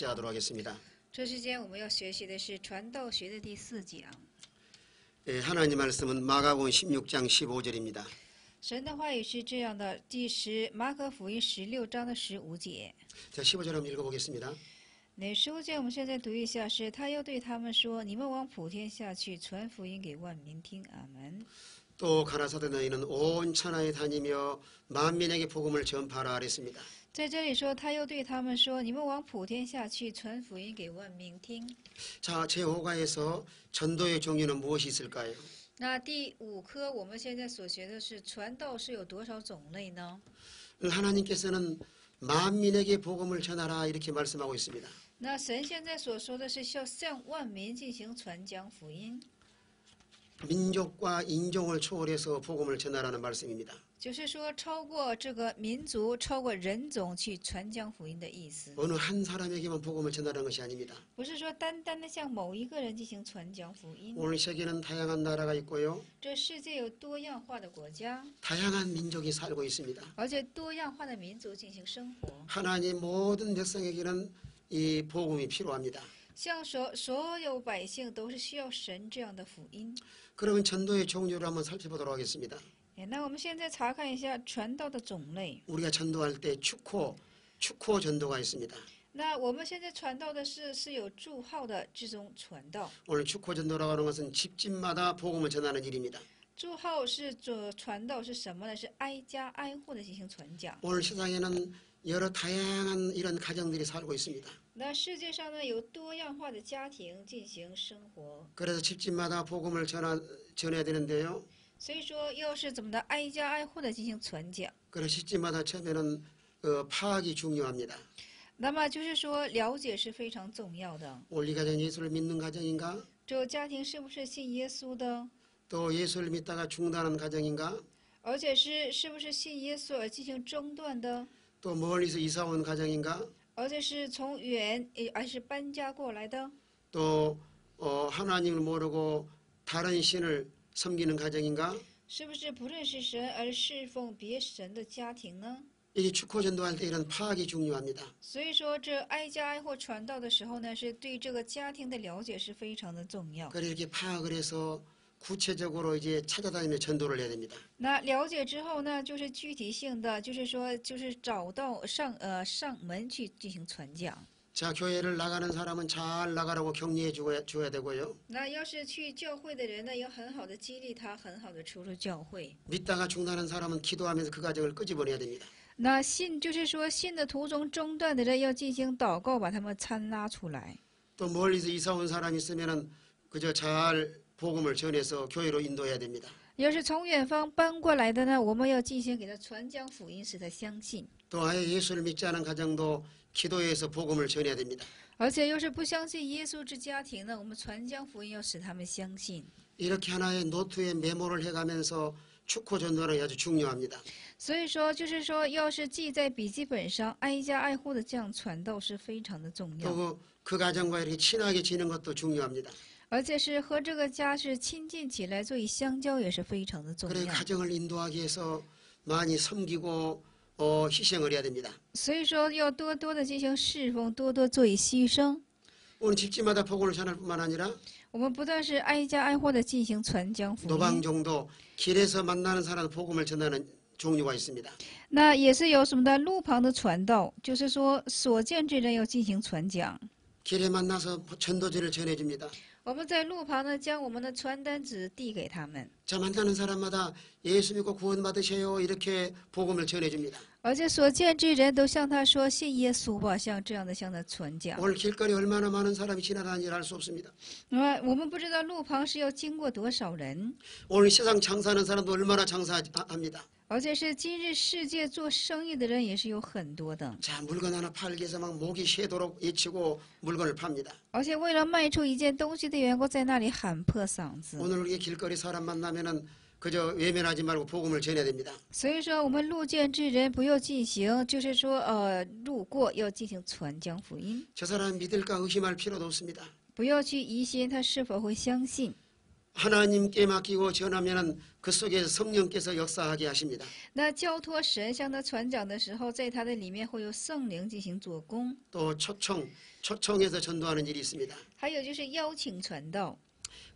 시작하도록 하겠습니다. 这时间我们要学习的是传道学的第4讲。 하나님 말씀은 마가복음 16장 15절입니다. 神的话语是这样的，马可福音16章的15节。 자, 15절 한번 읽어보겠습니다. 那15节我们现在读一下，是他又对他们说：“你们往普天下去，传福音给万民听。”阿门。 또 가라사대 너희는 온 천하에 다니며 만민에게 복음을 전파하라 하랬습니다. 在这里说，他又对他们说：“你们往普天下去，传福音给万民听。” 자, 제5과에서 전도의 종류는 무엇이 있을까요? 那第5课我们现在所学的是传道是有多少种类呢？ 하나님께서는 만민에게 복음을 전하라 이렇게 말씀하고 있습니다. 那神现在所说的是要向万民进行传讲福音。 민족과 인종을 초월해서 복음을 전하라는 말씀입니다. 就是说，超过这个民族、超过人种去传讲福音的意思， 어느 한 사람에게만 복음을 전하는 것이 아닙니다. 不是说单单的向某一个人进行传讲福音。 오늘 세계는 다양한 나라가 있고요. 这世界有多样化的国家， 다양한 민족이 살고 있습니다. 而且多样化的民族进行生活。 하나님 모든 백성에게는 이 복음이 필요합니다. 像所有百姓都是需要神这样的福音。 그러면 전도의 종류를 한번 살펴보도록 하겠습니다. 那我们现在查看一下传道的种类。 우리가 전도할 때 축호 전도가 있습니다. 那我们现在传道的是有祝号的这种传道。 오늘 축호 전도라고 하는 것은 집집마다 복음을 전하는 일입니다. 祝号是传道是什么呢？是挨家挨户的进行传讲。 오늘 세상에는 여러 다양한 이런 가정들이 살고 있습니다. 那世界上呢，有多样化的家庭进行生活， 그래서 집집마다 복음을 전해야 되는데요. 所以说又是怎么的挨家挨户的进行传讲。 그래서 집집마다 처음에는 파악이 중요합니다. 那么就是说，了解是非常重要的。 우리 가정 예수를 믿는 가정인가? 这个家庭是不是信耶稣的？ 또 예수를 믿다가 중단한 가정인가? 而且是不是信耶稣而进行中断的？ 또 멀리서 이사 온 가정인가? 而且是从而是搬家过来的？ 또 하나님을 모르고 다른 신을 섬기는 가정인가? 是不是不认识神而侍奉别神的家庭呢？ 이 축호 전도할 때 이런 파악이 중요합니다. 所以说，这挨家挨户传道的时候呢，是对这个家庭的了解是非常的重要。 그래서 이렇게 파악을 해서 구체적으로 이제 찾아다니며 전도를 해야 됩니다. 那了解之後呢，就是具體性的，就是说，就是找到上门去进行传讲。 자, 교회를 나가는 사람은 잘 나가라고 격려해 줘야 되고요. 那要是去教会的人呢，要很好的激励他，很好的出入教会。 믿다가 중단한 사람은 기도하면서 그 가정을 끄집어내야 됩니다. 那就是说信的途中中断的人，要进行祷告，把他们参拉出来。 또 멀리서 이사 온 사람이 있으면은 그저 잘 복음을 전해서 교회로 인도해야 됩니다. 要是从远方搬过来的呢，我们要进行给他传讲福音，使他相信。 또 아예 예수를 믿지 않은 가정도 기도해서 복음을 전해야 됩니다. 而且要是不相信耶稣之家庭呢，我们传讲福音要使他们相信。 이렇게 하나의 노트에 메모를 해가면서 축호 전도는 아주 중요합니다. 所以说，就是说，要是记在笔记本上，挨家挨户的这样传道是非常的重要， 또 그 가정과 이렇게 친하게 지는 것도 중요합니다. 而且是和这个家是亲近起来，做以相交也是非常的重 그래 要。 가정을 인도하기 위해서 많이 섬기고 희생을 해야 됩니다. 所以说，要多多的进行侍奉，多多做以牺牲。 오늘 집집마다 복음을 전할 뿐만 아니라 我们不但是挨家挨户的进行传讲福音， 노방종도 길에서 만나는 사람 복음을 전하는 종류가 있습니다. 那也是有什么的路旁的传道，就是说所见之人要进行传讲。 길에 만나서 전도지를 전해줍니다. 我们在路旁呢，将我们的传单纸递给他们， 자, 만나는 사람마다 예수 믿고 구원 받으세요 이렇게 복음을 전해줍니다. 而且所见之人都向他说信耶稣吧，像这样的向他传讲。 오늘 길거리 얼마나 많은 사람이 지나다니는지 알 수 없습니다. 那么我们不知道路旁是要经过多少人， 오늘 세상 장사하는 사람도 얼마나 장사합니다. 而且是今日世界做生意的人也是有很多的， 자, 물건 하나 팔기 위해서 막 목이 쉬도록 외치고 물건을 팝니다. 而且为了卖出一件东西的缘故，在那里喊破嗓子。 오늘 우리 길거리 사람 만나면은 그저 외면하지 말고 복음을 전해야 됩니다. 所以说，我们路见之人不要进行，就是说路过要进行传讲福音， 저 사람 믿을까 의심할 필요도 없습니다. 不要去疑心他是否会相信。 하나님께 맡기고 전하면은 그 속에 성령께서 역사하게 하십니다. 那交托神向他传讲的时候，在他的里面会有圣灵进行做工。 또 초청해서 전도하는 일이 있습니다. 还有就是邀请传道，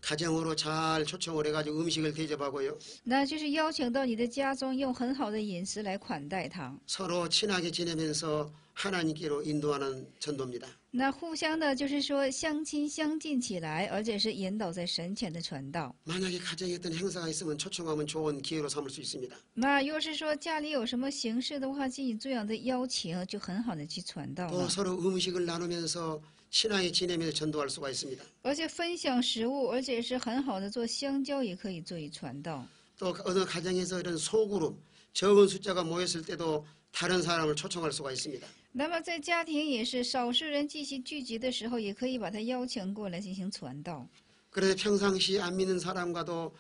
가정으로 잘 초청을 해가지고 음식을 대접하고요. 那就是邀请到你的家中，用很好的饮食来款待他。 서로 친하게 지내면서 하나님께로 인도하는 전도입니다. 那互相的，就是说相亲相近起来，而且是引导在神前的传道。 만약에 가정에 어떤 행사가 있으면 초청하면 좋은 기회로 삼을 수 있습니다. 那若是说家里有什么形式的话，进行这样的邀请，就很好的去传道 또 了。 서로 음식을 나누면서 친하게 지내면서 전도할 수가 있습니다. 而且分享食物，而且是很好的做相交，也可以做以传道。 또 어느 가정에서 이런 소그룹 적은 숫자가 모였을 때도 다른 사람을 초청할 수가 있습니다. 那么在家庭也是少数人进行聚集的时候，也可以把他邀请过来进行传道。 그래서 평상시 안 믿는 사람과도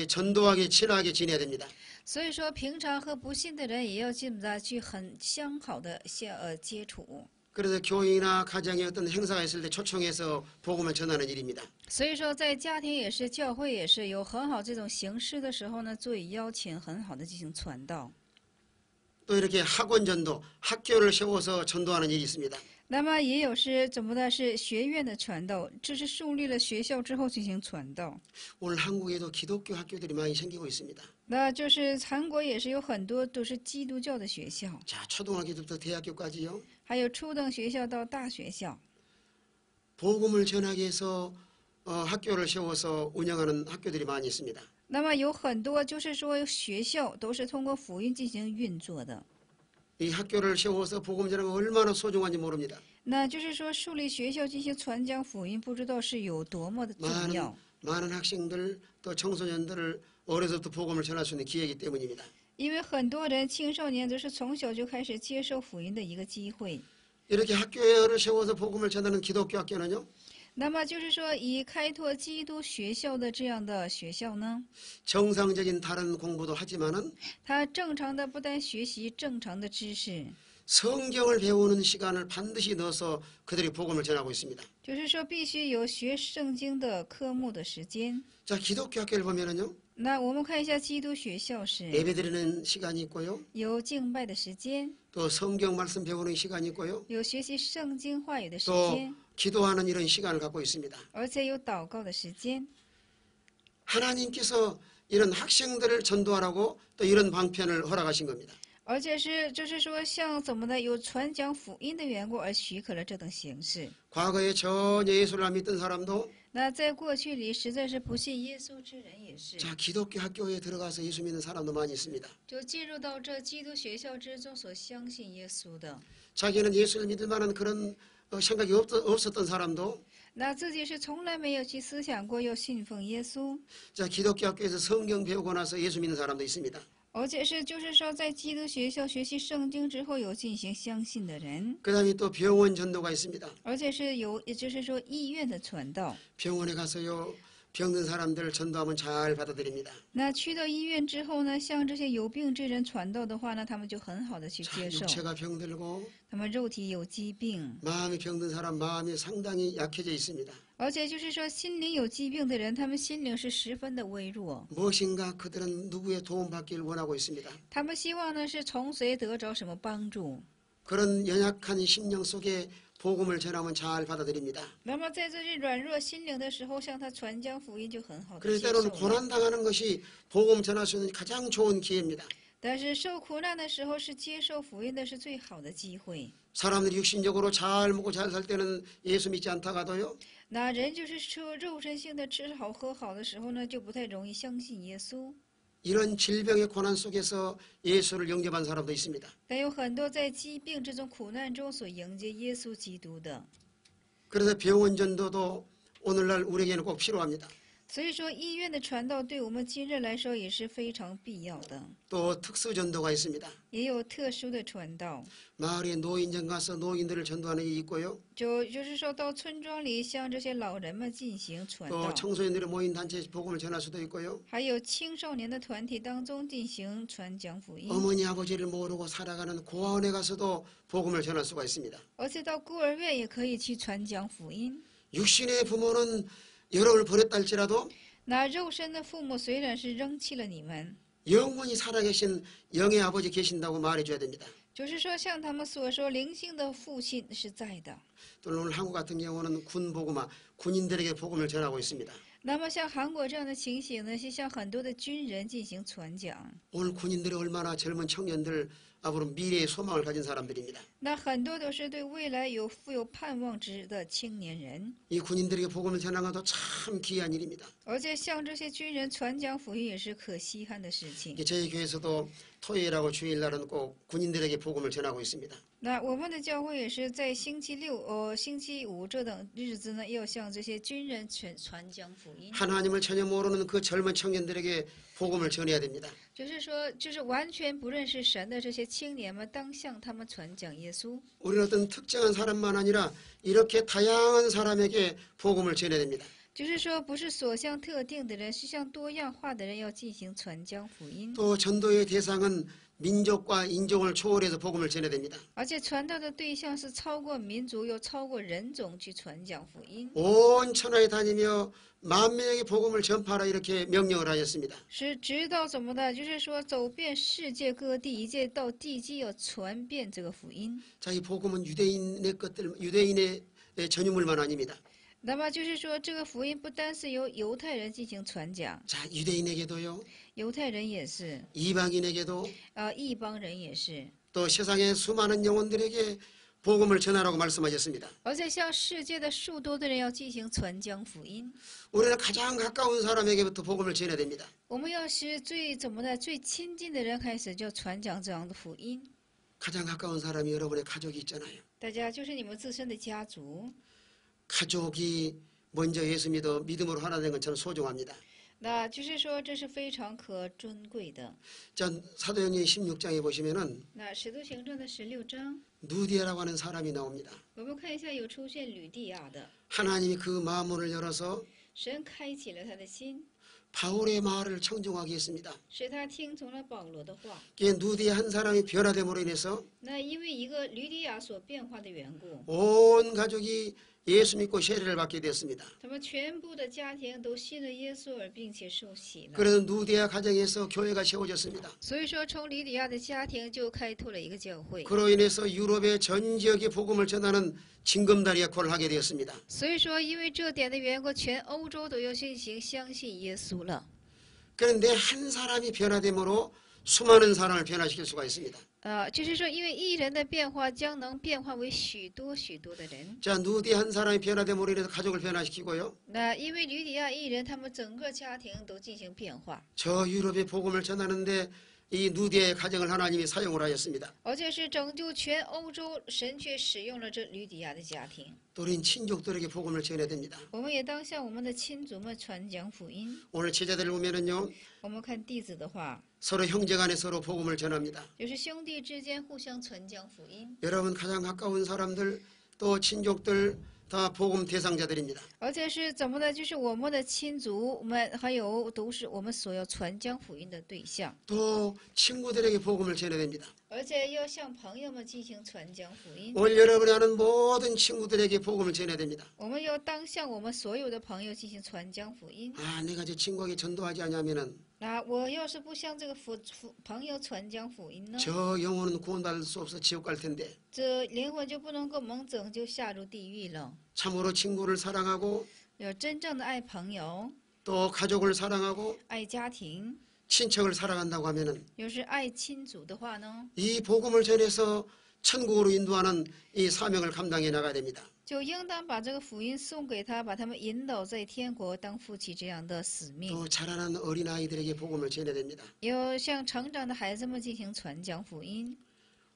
전도하게 친하게 지내야 됩니다. 所以说，平常和不信的人也要尽他去很相好的接触。 그래서 교회나 가정에 어떤 행사가 있을 때 초청해서 복음을 전하는 일입니다. 所以说，在家庭也是，教会也是有很好这种形式的时候呢，做以邀请，很好的进行传道。 또 이렇게 학원 전도, 학교를 세워서 전도하는 일이 있습니다. 那么也有是怎么的？是学院的传道，这是树立了学校之后进行传道。 오늘 한국에도 기독교 학교들이 많이 생기고 있습니다. 那就是韩国也是有很多都是基督教的学校， 자, 초등학교부터 대학교까지요. 还有初等学校到大学校。 복음을 전하기 위해서 학교를 세워서 운영하는 학교들이 많이 있습니다. 那么有很多就是说学校都是通过福音进行运作的。 이 학교를 세워서 복음 전하면 얼마나 소중한지 모릅니다. 那就是说树立学校进行传讲福音，不知道是有多么的重要。 많은 학생들 또 청소년들을 어려서부터 복음을 전할 수 있는 기회이기 때문입니다. 因为很多人青少年都是从小就开始接受福音的一个机会。 이렇게 학교를 세워서 복음을 전하는 기독교 학교는요. 那么就是说，以开拓基督学校的这样的学校呢， 정상적인 다른 공부도 하지만은 它正常的不但学习正常的知识， 성경을 배우는 시간을 반드시 넣어서 그들이 복음을 전하고 있습니다. 就是说必须有学圣经的科目的时间。 자, 기독교 학교를 보면은요. 那我们看一下基督学校是 예배드리는 시간이 있고요. 有敬拜的时间， 또 성경 말씀 배우는 시간이 있고요. 有学习圣经话语的时 또 间， 기도하는 이런 시간을 갖고 있습니다. 而且有祷告的时间。 하나님께서 이런 학생들을 전도하라고 또 이런 방편을 허락하신 겁니다. 而且是，就是说，像怎么的，有传讲福音的缘故而许可了这等形式。 과거에 전혀 예수를 안 믿던 사람도 那在过去里，实在是不信耶稣之人也是， 자, 기독교 학교에 들어가서 예수 믿는 사람도 많이 있습니다. 就进入到这基督学校之中所相信耶稣的。 자기는 예수를 믿을 만한 그런 생각이 없었던 사람도 那自己是从来没有去思想过要信奉耶稣， 자, 기독교 학교에서 성경 배우고 나서 예수 믿는 사람도 있습니다. 而且是就是说，在基督学校学习圣经之后有进行相信的人， 그다음에 또 병원 전도가 있습니다. 而且是有，也就是说医院的传道。 병원에 가서요. 병든 사람들 전도하면 잘 받아들입니다. 那去到医院之后呢，向这些有病之人传道的话呢，他们就很好的去 자, 接受。 육체가 병들고 他们肉体有疾病， 마음이 병든 사람 마음이 상당히 약해져 있습니다. 而且就是说心灵有疾病的人，他们心灵是十分的微弱。 무엇인가 그들은 누구의 도움받기를 원하고 있습니다. 他们希望呢是从谁得着什么帮助。 그런 연약한 심령 속에 복음을 전하면 잘 받아들입니다. 那么在这些软弱心灵的时候，向他传讲福音就很好的 그래서 接受 때로는 了。 고난당하는 것이 복음 전할 수 있는 가장 좋은 기회입니다. 但是受苦难的时候，是接受福音的是最好的机会。 사람들이 육신적으로 잘 먹고 잘 살 때는 예수 믿지 않다가도요. 那人就是说肉身性的吃好喝好的时候呢，就不太容易相信耶稣。 이런 질병의 고난 속에서 예수를 영접한 사람도 있습니다. 但有很多在疾病这种苦难中所迎接耶稣基督的。 그래서 병원 전도도 오늘날 우리에게는 꼭 필요합니다. 所以说，医院的传道对我们今日来说也是非常必要的。 또 특수 전도가 있습니다. 也有特殊的传道， 마을에 노인정 가서 노인들을 전도하는 일이 있고요. 就是说到村庄里向这些老人们进行传 또 道， 청소년들의 모인 단체에 복음을 전할 수도 있고요. 还有青少年的团体当中进行传讲福音， 어머니 아버지를 모르고 살아가는 고아원에 가서도 복음을 전할 수가 있습니다. 而且到孤儿院也可以去传讲福音。 육신의 부모는 여러분을 버렸다 할지라도 那肉身的父母虽然是扔弃了你们， 영원히 살아계신 영의 아버지 계신다고 말해줘야 됩니다. 就是说像他们所说，灵性的父亲是在的。 또는 오늘 한국 같은 경우는 군복음화, 군인들에게 복음을 전하고 있습니다. 那么像韩国这样的情形呢，是向很多的军人进行传讲。 오늘 군인들이 얼마나 젊은 청년들 앞으로 미래의 소망을 가진 사람들입니다. 那很多都是对未来富有盼望之的青年人， 이 군인들에게 복음을 전하는 것도 참 귀한 일입니다. 而且向这些军人传讲福音也是可稀罕的事情。 이게 저희 교회에서도 토요일하고 주일날은 꼭 군인들에게 복음을 전하고 있습니다. 那我们的教会也是在星期六、星期五这等日子呢，要向这些军人传讲福音。 하나님을 전혀 모르는 그 젊은 청년들에게 복음을 전해야 됩니다. 就是说，就是完全不认识神的这些青年们，当向他们传讲耶稣。 우리는 어떤 특정한 사람만 아니라 이렇게 다양한 사람에게 복음을 전해야 됩니다. 就是说，不是所向特定的人，是向多样化的人要进行传讲福音。 또 전도의 대상은 민족과 인종을 초월해서 복음을 전해야 됩니다. 而且传道的对象是超过民族，又超过人种去传讲福音。 온 천하에 다니며 만명에게 복음을 전파하라 이렇게 명령을 하셨습니다. 是知道怎么的，就是说走遍世界各地，一切到地极要传遍这个福音。 자, 이 복음은 유대인의 전유물만 아닙니다. 那么就是说，这个福音不单是由犹太人进行传讲， 자, 유대인에게도요, 犹太人也是， 이방인에게도 异邦人也是， 또 세상의 수많은 영혼들에게 복음을 전하라고 말씀하셨습니다. 而且向世界的数多的人要进行传讲福音。 우리는 가장 가까운 사람에게부터 복음을 전해야 됩니다. 我们要是最亲近的人开始就传讲这样的福音。 가장 가까운 사람이 여러분의 가족이 있잖아요. 大家就是你们自身的家族， 가족이 먼저 예수 믿음으로 하나 된 건 저는 소중합니다. 那就是说这是非常可尊贵的。 자, 사도행전 16장에 보시면은 那使徒行传的16章， 누디아라고 하는 사람이 나옵니다. 我们看一下有出现吕地亚的， 하나님이 그 마음문을 열어서 神开启了他的心， 바울의 말을 청종하게 했습니다. 使他听从了保罗的话。 이게 누디아 한 사람이 변화됨으로 인해서 那因为一个吕底亚所变化的缘故， 온 가족이 예수 믿고 세례를 받게 되었습니다. 他们全部的家庭都信了耶稣而并且受洗了。 그래서 누디아 가정에서 교회가 세워졌습니다. 所以说，从吕底亚的家庭就开拓了一个教会。 그로 인해서 유럽의 전 지역에 복음을 전하는 징검다리 역할을 하게 되었습니다. 所以说，因为这点的缘故，全欧洲都要进行相信耶稣了。 그런데 한 사람이 변화됨으로 수많은 사람을 변화시킬 수가 있습니다. 就是说，因为一人的变化，将能变化为许多许多的人。 자, 누디아 한 사람이 변화됨으로 인해서 가족을 변화시키고요. 那因为吕底亚一人，他们整个家庭都进行变化， 저 유럽의 복음을 전하는데 이 누디아의 가정을 하나님이 사용을 하였습니다. 而且是拯救全欧洲，神却使用了这吕底亚的家庭。 또 우린 친족들에게 복음을 전해야 됩니다. 我们也当向我们的亲族们传讲福音。 오늘 제자들을 보면은요, 我们看弟子的话， 서로 형제간에 서로 복음을 전합니다. 就是兄弟之间互相传讲福音， 여러분 가장 가까운 사람들 또 친족들 다 복음 대상자들입니다. 而且是怎么的？就是我们的亲族们，还有都是我们所要传讲福音的对象， 또 친구들에게 복음을 전해야 됩니다. 而且要向朋友们进行传讲福音。 오늘 여러분이 아는 모든 친구들에게 복음을 전해야 됩니다. 我们要当向我们所有的朋友进行传讲福音。 아, 내가 저 친구에게 전도하지 않으면은 那我要是不向这个朋友传讲福音呢， 저 영혼은 구원받을 수 없어 지옥 갈 텐데. 这灵魂就不能够蒙拯救，下入地狱了。 참으로 친구를 사랑하고 要真正的爱朋友， 또 가족을 사랑하고 爱家庭， 친척을 사랑한다고 하면은 要是爱亲族的话呢， 이 복음을 전해서 천국으로 인도하는 이 사명을 감당해 나가야 됩니다. 就应当把这个福音送给他，把他们引导在天国，当负起这样的使命。 또 자라는 어린아이들에게 복음을 전해야 됩니다. 要向成长的孩子们进行传讲福音，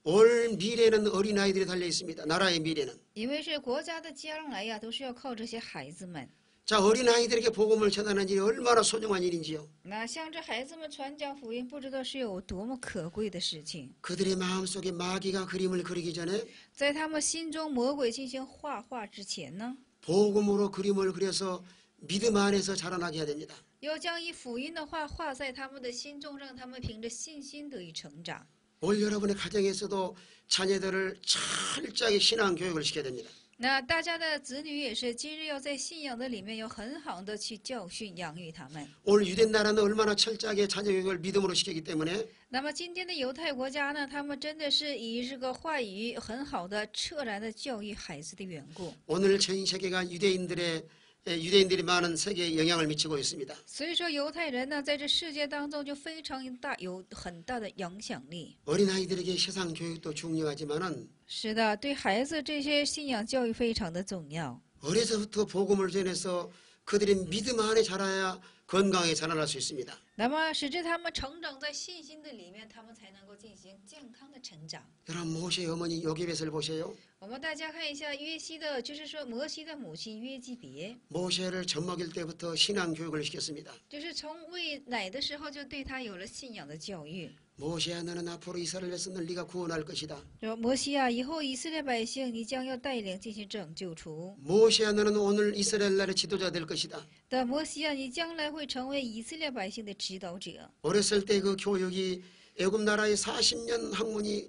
올 미래는 어린아이들이 달려 있습니다. 나라의 미래는. 因为是国家的将来呀，都是要靠这些孩子们。 자, 어린아이들에게 복음을 전하는 일이 얼마나 소중한 일인지요. 那向着孩子们传讲福音，不知道是有多么可贵的事情。 그들의 마음속에 마귀가 그림을 그리기 전에 在他们心中魔鬼进行画画之前呢， 복음으로 그림을 그려서 믿음 안에서 자라나게 해야 됩니다. 要将以福音的画画在他们的心中，让他们凭着信心得以成长。 올 여러분의 가정에서도 자녀들을 철저하게 신앙 교육을 시켜야 됩니다. 那大家的子女也是今日要在信仰的里面有很好的去教训养育他们。 오늘 유대 나라는 얼마나 철저하게 자녀 교육을 믿음으로 시키기 때문에 那么今天的犹太国家呢，他们真的是以这个话语很好的彻然的教育孩子的缘故， 오늘 전 세계가 유대인들이 많은 세계에 영향을 미치고 있습니다. 所以说犹太人呢，在这世界当中就非常大，有很大的影响力。 어린아이들에게 세상 교육도 중요하지만은 是的，对孩子这些信仰教育非常的重要。 어려서부터 복음을 전해서 그들이 믿음 안에 자라야 건강하게 자라날 수 있습니다. 那么使之他们成长在信心的里面，他们才能够进行健康的成长。 여러분 모세의 어머니 요게벳을 보세요. 我们大家看一下约西的，就是说摩西的母亲约基别， 모세를 젖먹일 때부터 신앙 교육을 시켰습니다. 就是从喂奶的时候就对他有了信仰的教育。 모세야 너는 앞으로 이스라엘 백성을 네가 구원할 것이다. 说摩西啊，以后以色列百姓你将要带领进行拯救出。 모세야 너는 오늘 이스라엘 나라의 지도자 될 것이다. 的摩西啊，你将来会成为以色列百姓的指导者。 어렸을 때 그 교육이 애굽 나라의 40년 학문이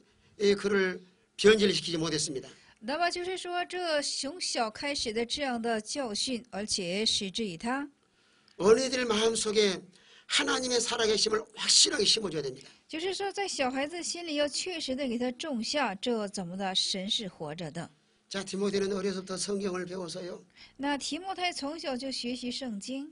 그를 변질시키지 못했습니다. 那么就是说，这从小开始的这样的教训，而且使之以他， 어린이들 마음속에 하나님의 살아계심을 확실하게 심어줘야 됩니다. 就是说，在小孩子心里要确实的给他种下这怎么的，神是活着的。 자, 디모데는 어려서부터 성경을 배워서요. 那提莫太从小就学习圣经，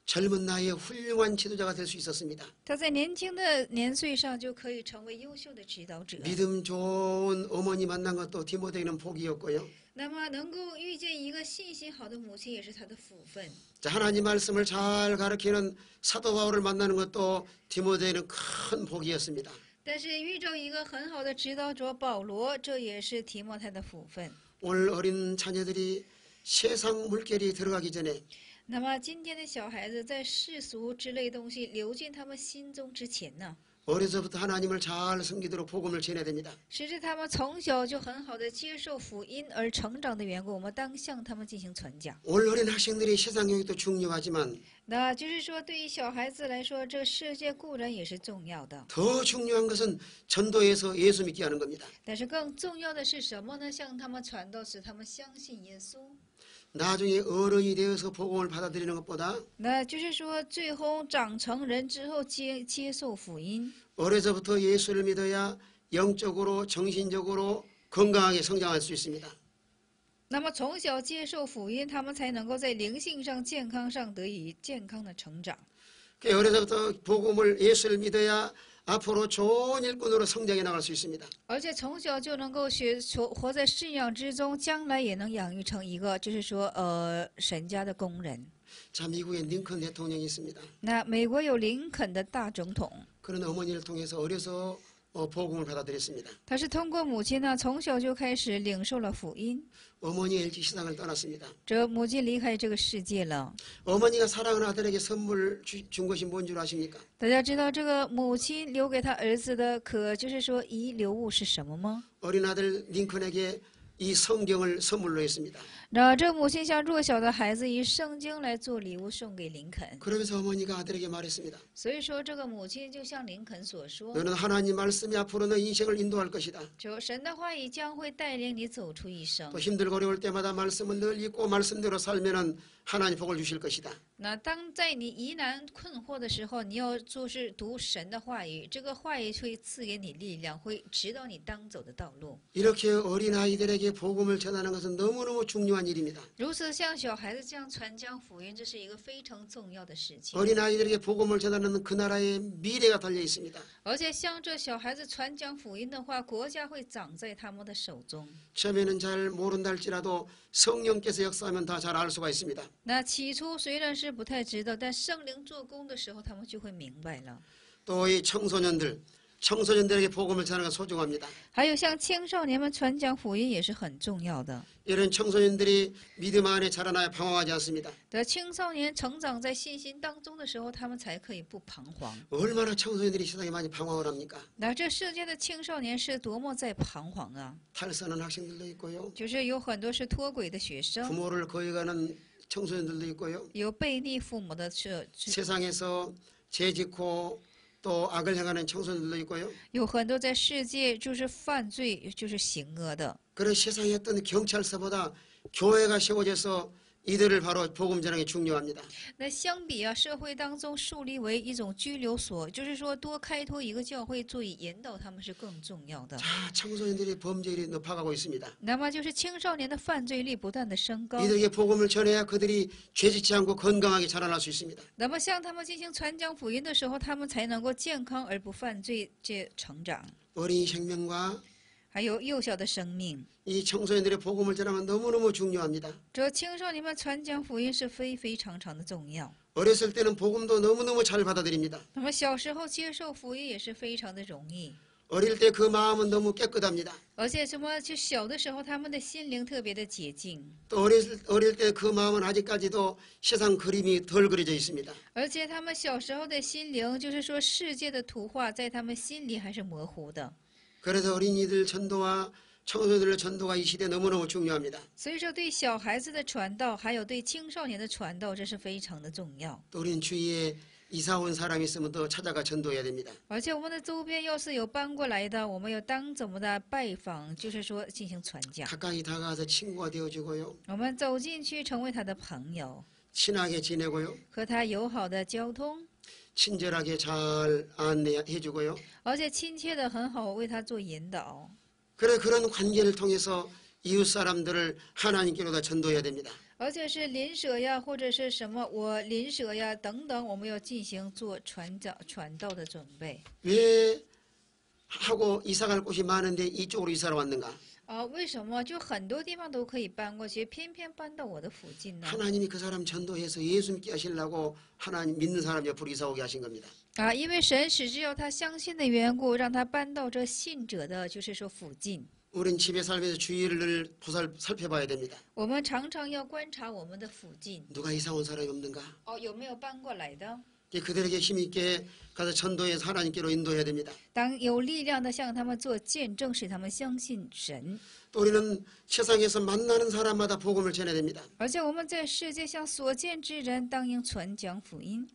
젊은 나이에 훌륭한 지도자가 될 수 있었습니다. 他在年轻的年岁上就可以成为优秀的指导者。 믿음 좋은 어머니 만난 것도 디모데에는 복이었고요. 那么能够遇见一个信心好的母亲，也是他的福分。 자, 하나님 말씀을 잘 가르치는 사도 바울을 만나는 것도 디모데에는 큰 복이었습니다. 但是遇着一个很好的指导者保罗，这也是提莫太的福分。 오늘 어린 자녀들이 세상 물결이 들어가기 전에 那么今天的小孩子在世俗之类东西流进他们心中之前呢， 어려서부터 하나님을 잘 섬기도록 복음을 전해야 됩니다. 使之他们从小就很好的接受福音而成长的缘故，我们当向他们进行传讲。 오늘 어린 학생들이 세상 교육도 중요하지만 那就是说，对于小孩子来说，这个世界固然也是重要的， 더 중요한 것은 전도해서 예수 믿게 하는 겁니다. 但是更重要的是什么呢？向他们传道，使他们相信耶稣。 나중에 어른이 되어서 복음을 받아들이는 것보다 那就是说，最后长成人之后接受福音。 어려서부터 예수를 믿어야 영적으로 정신적으로 건강하게 성장할 수 있습니다. 那么从小接受福音，他们才能够在灵性上、健康上得以健康的成长。 어려서부터 복음을 예수를 믿어야 앞으로 좋은 일꾼으로 성장해 나갈 수 있습니다. 而且从小就能够活在信仰之中，将来也能养育成一个，就是说，神家的工人。 자, 미국에 링컨 대통령이 있습니다. 那美国有林肯的大总统， 그런 어머니를 통해서 어려서 복음을 받아들였습니다. 他是通过母亲呢，从小就开始领受了福音。 어머니 LG 시상을 떠났습니다. 这母亲离开这个世界了。 어머니가 사랑하는 아들에게 선물 준 것이 뭔 줄 아십니까? 大家知道这个母亲留给他儿子的，可就是说遗留物是什么吗？ 어린 아들 링컨에게 이 성경을 선물로 했습니다. 那这母亲向弱小的孩子以圣经来做礼物送给林肯。 그러면서 어머니가 아들에게 말했습니다. 所以说，这个母亲就像林肯所说， 너는 하나님 말씀이 앞으로 너 인생을 인도할 것이다. 就神的话语将会带领你走出一生 또 。 힘들고 어려울 때마다 말씀을 늘 읽고 말씀대로 살면은 하나님 복을 주실 것이다. 那当在你疑难困惑的时候，你要就是读神的话语，这个话语会赐给你力量，会指导你当走的道路。 이렇게 어린 아이들에게 복음을 전하는 것은 너무너무 중요한 일입니다. 如此向小孩子这样传讲福音，这是一个非常重要的事情。 어린 아이들에게 복음을 전하는 그 나라의 미래가 달려 있습니다. 而且向这小孩子传讲福音的话，国家会长在他们的手中。 처음에는 잘 모른다 할지라도 성령께서 역사하면 다 잘 알 수가 있습니다. 那起初虽然是不太知道，但圣灵做工的时候，他们就会明白了。 또 이 청소년들에게 복음을 전하는 건 소중합니다. 还有向青少年们传讲福音也是很重要的。 이런 청소년들이 믿음 안에 자라나야 방황하지 않습니다. 等青少年成长在信心当中的时候，他们才可以不彷徨。 얼마나 청소년들이 세상에 많이 방황을 합니까? 那这世界的青少年是多么在彷徨啊！ 탈선한 학생들도 있고요. 就是有很多是脱轨的学生， 부모를 거역하는 청소년들도 있고요. 有背逆父母的是 세상에서 죄짓고 또 악을 행하는 청소년들도 있고요. 有很多在世界就是犯罪就是行恶的。 그런 세상의 어떤 경찰서보다 교회가 세워져서 이들을 바로 복음 전하기 중요합니다. 那相比啊，社会当中树立为一种居留所，就是说多开拓一个教会，足以引导他们是更重要的。 자, 청소년들이 범죄율이 높아가고 있습니다. 那么就是青少年的犯罪率不断的升高。 이들에게 복음을 전해야 그들이 죄짓지 않고 건강하게 자라날 수 있습니다. 那么向他们进行传讲福音的时候，他们才能够健康而不犯罪这成长。 어린이 생명과 还有幼小的生命， 이 청소년들의 복음을 전하면 너무너무 중요합니다. 这青少年们传讲福音是非常的重要。 어렸을 때는 복음도 너무너무 잘 받아들입니다. 那么小时候接受福音也是非常的容易， 어릴 때 그 마음은 너무 깨끗합니다. 而且就小的时候，他们的心灵特别的洁净， 또 어릴 때 그 마음은 아직까지도 세상 그림이 덜 그려져 있습니다. 而且他们小时候的心灵，就是说世界的图画在他们心里还是模糊的。 그래서 어린이들 전도와 청소년들 전도가 이 시대에 너무너무 중요합니다. 所以说，对小孩子的传道，还有对青少年的传道，这是非常的重要。 또 우리는 주위에 이사 온 사람이 있으면 또 찾아가 전도해야 됩니다. 而且我们的周边要是有搬过来的，我们要当怎么的拜访，就是说进行传讲。 가까이 다가가서 친구가 되어주고요. 我们走进去，成为他的朋友， 친하게 지내고요. 和他友好的交通， 친절하게 잘 안내해주고요. 而且亲切的很好，为他做引导。 그래 그런 관계를 통해서 이웃 사람들을 하나님께로 다 전도해야 됩니다. 而且是邻舍呀，或者是什么我邻舍呀等等，我们要进行做传道的准备。 왜 하고 이사갈 곳이 많은데 이쪽으로 이사를 왔는가? 为什么就很多地方都可以搬过去，偏偏搬到我的附近呢？ 하나님이 그 사람 전도해서 예수 믿게 하시려고 하나님 믿는 사람 옆으로 이사 오게 하신 겁니다. 因为神使只有他相信的缘故，让他搬到这信者的，就是说附近。 우린 집에 살면서 주위를 살펴봐야 됩니다. 我们常常要观察我们的附近， 누가 이사 온 사람이 없는가? 有没有搬过来的？ 그들에게 힘있게 가서 전도해서 하나님께로 인도해야 됩니다. 当有力量的向他们做见证，使他们相信神。 또 우리는 세상에서 만나는 사람마다 복음을 전해야 됩니다. 而且我们在世界上所见之人，当应传讲福音。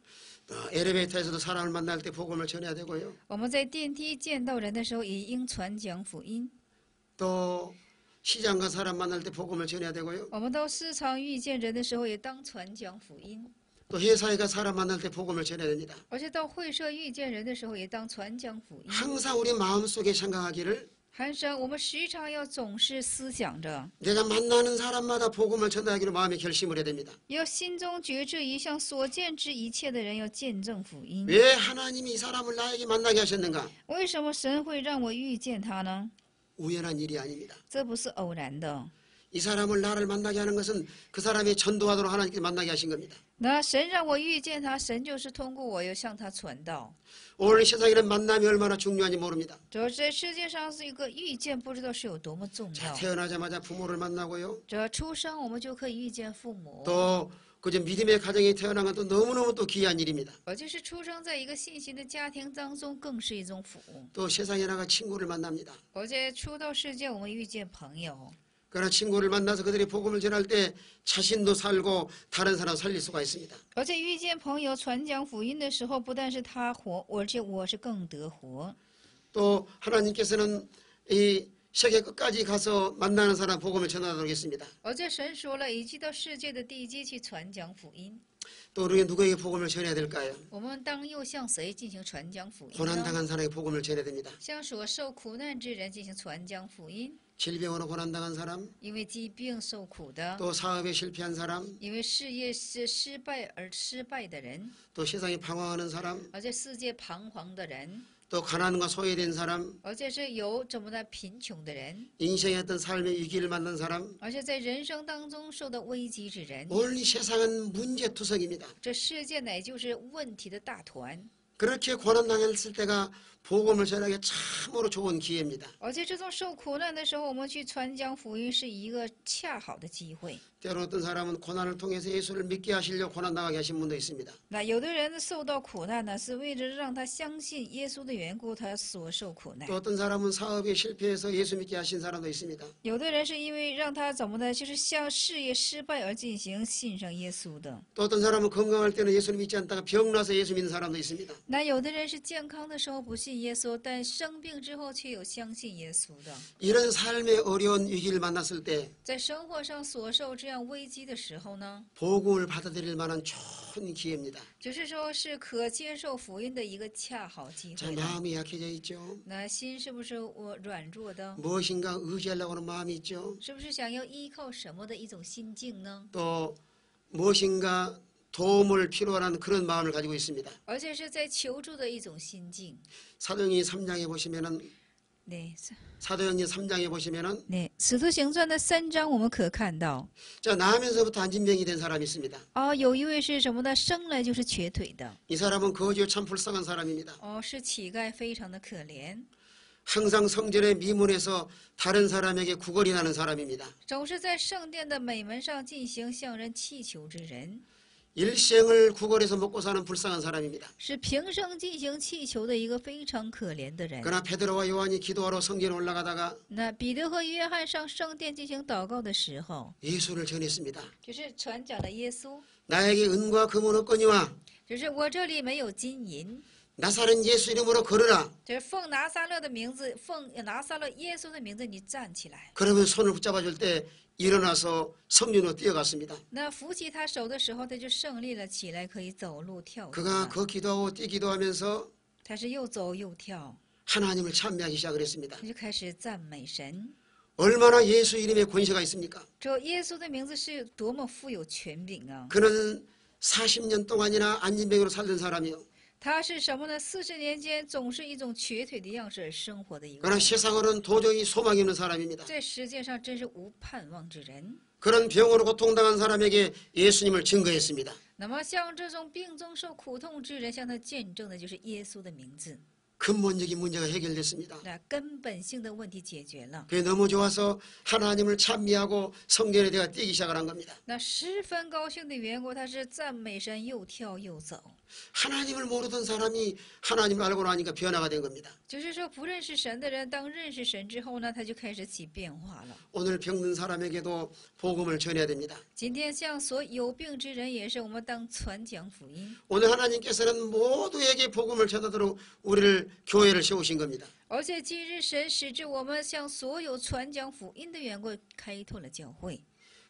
엘리베이터에서도 사람을 만날 때 복음을 전해야 되고요. 我们在电梯见到人的时候，也应传讲福音。 또 시장가 사람 만날 때 복음을 전해야 되고요. 我们到市场遇见人的时候，也当传讲福音。 또 회사에 가 사람 만날 때 복음을 전해야 됩니다. 而且到会社遇见人的时候，也当传讲福音。 항상 우리 마음속에 생각하기를 寒生，我们时常要总是思想着， 내가 만나는 사람마다 복음을 전하기로 마음에 결심을 해야 됩니다. 要心中觉志一向所见之一切的人要见证福音。 왜 하나님이 이 사람을 나에게 만나게 하셨는가? 为什么神会让我遇见他呢？ 우연한 일이 아닙니다. 这不是偶然的。 이 사람을 나를 만나게 하는 것은 그 사람이 전도하도록 하나님께 만나게 하신 겁니다. 那神让我遇见他，神就是通过我要向他传道。 오늘 세상에는 만남이 얼마나 중요한지 모릅니다. 这在世界上是一个遇见，不知道是有多么重 자, 要。 태어나자마자 부모를 만나고요. 这出生我们就可以遇见父母， 또 그저 믿음의 가정에 태어난 것도 너무너무 또 귀한 일입니다. 而就是出生在一个信心的家庭当中，更是一种福。 또 세상에 나가 친구를 만납니다. 而且出到世界，我们遇见朋友， 그러나 친구를 만나서 그들이 복음을 전할 때 자신도 살고 다른 사람 살릴 수가 있습니다. 而且遇见朋友传讲福音的时候，不但是他活，而且我是更得活。 또 하나님께서는 이 세계 끝까지 가서 만나는 사람 복음을 전하도록 했습니다. 而且神说了，以及到世界的地基去传讲福音。 또 우리가 누구에게 복음을 전해야 될까요? 我们当又向谁进行传讲福音呢？ 고난당한 사람에게 복음을 전해야 됩니다. 向所受苦难之人进行传讲福音， 질병으로 고난당한 사람, 因为疾病受苦的， 또 사업에 실패한 사람, 因为事业是失败的人， 또 세상에 방황하는 사람, 而且世界彷徨的人， 또 가난과 소외된 사람, 而且是有怎么的贫穷的人， 인생의 어떤 삶의 위기를 만난 사람, 而且在人生当中受到危机之人。 오늘 이 세상은 문제투성입니다. 这世界乃就是问题的大团， 그렇게 고난당했을 때가 복음을 전하기 참으로 좋은 기회입니다. 而且这种受苦难的时候，我们去传讲福音是一个恰好的机会。 때로 어떤 사람은 고난을 통해서 예수를 믿게 하시려고 고난 당하게 하신 분도 있습니다. 那有的人受到苦难呢，是为了让他相信耶稣的缘故，他所受苦难 또 。 어떤 사람은 사업에 실패해서 예수 믿게 하신 사람도 있습니다. 有的人是因为让他怎么的，就是向事业失败而进行信上耶稣的。 또 어떤 사람은 건강할 때는 예수를 믿지 않다가 병나서 예수 믿는 사람도 있습니다. 那有的人是健康的时候不信耶稣，但生病之后却有相信耶稣的。 이런 삶의 어려운 위기를 만났을 때 在生活上所受这样危机的时候呢， 복음을 받아들일 만한 좋은 기회입니다. 就是说是可接受福音的一个恰好机 자, 会的。 마음이 약해져 있죠. 那心是不是我软弱的？ 무엇인가 의지하려고 하는 마음이 있죠. 是不是想要依靠什么的一种心境呢？ 또 무엇인가 도움을 필요한 그런 마음을 가지고 있습니다. 而且是在求助的一种心境。 사도행전 3장에 보시면은 对， 사도행전 3장에 보시면은 那使徒行传的3章我们可看到， 자, 나면서부터 안진병이 된 사람이 있습니다. 有一位是什么呢？生来就是瘸腿的， 이 사람은 거지요 참 불쌍한 사람입니다. 是乞丐，非常的可怜， 항상 성전의 미문에서 다른 사람에게 구걸이 나는 사람입니다. 总是在圣殿的美门上进行向人祈求之人， 일생을 구걸해서 먹고 사는 불쌍한 사람입니다. 是平生进行祈求的一个非常可怜的人。 그러나 베드로와 요한이 기도하러 성전에 올라가다가 那彼得和约翰上圣殿进行祷告的时候， 예수를 전했습니다. 就是传讲了耶稣， 나에게 은과 금은 없거니와 就是我这里没有金银， 나사렛 예수 이름으로 걸으라. 就是奉拿撒勒的名字，奉拿撒勒耶稣的名字，你站起来。 그러면 손을 붙잡아 줄 때 일어나서 성전으로 뛰어갔습니다. 那扶起他手的时候，他就胜利了起来，可以走路跳舞 그가 了。 그 기도하고 뛰기도 하면서 他是又走又跳， 하나님을 찬미하기 시작을 했습니다. 他就开始赞美神。 얼마나 예수 이름에 권세가 있습니까? 这耶稣的名字是多么富有权柄啊！ 그는 40년 동안이나 안진병으로 살던 사람이요. 他是什么呢？40年间总是一种瘸腿的样式而生活的一个 그러나 人， 세상으로는 도저히 소망이 없는 사람입니다. 在世界上真是无盼望之人。 그런 병으로 고통당한 사람에게 예수님을 증거했습니다. 那么像这种病中受苦痛之人，向他见证的就是耶稣的名字， 근본적인 문제가 해결됐습니다. 那根本性的问题解决了。 그게 너무 좋아서 하나님을 찬미하고 성전에 대가 뛰기 시작을 한 겁니다. 那十分高兴的缘故，他是赞美神，又跳又走。 하나님을 모르던 사람이 하나님을 알고 나니까 변화가 된 겁니다. 就是说，不认识神的人，当认识神之后呢，他就开始起变化了。 오늘 병든 사람에게도 복음을 전해야 됩니다. 今天向所有病之人，也是我们当传讲福音。 오늘 하나님께서는 모두에게 복음을 전하도록 우리를 교회를 세우신 겁니다. 而且今日神使至我们向所有传讲福音的缘故，开拓了教会。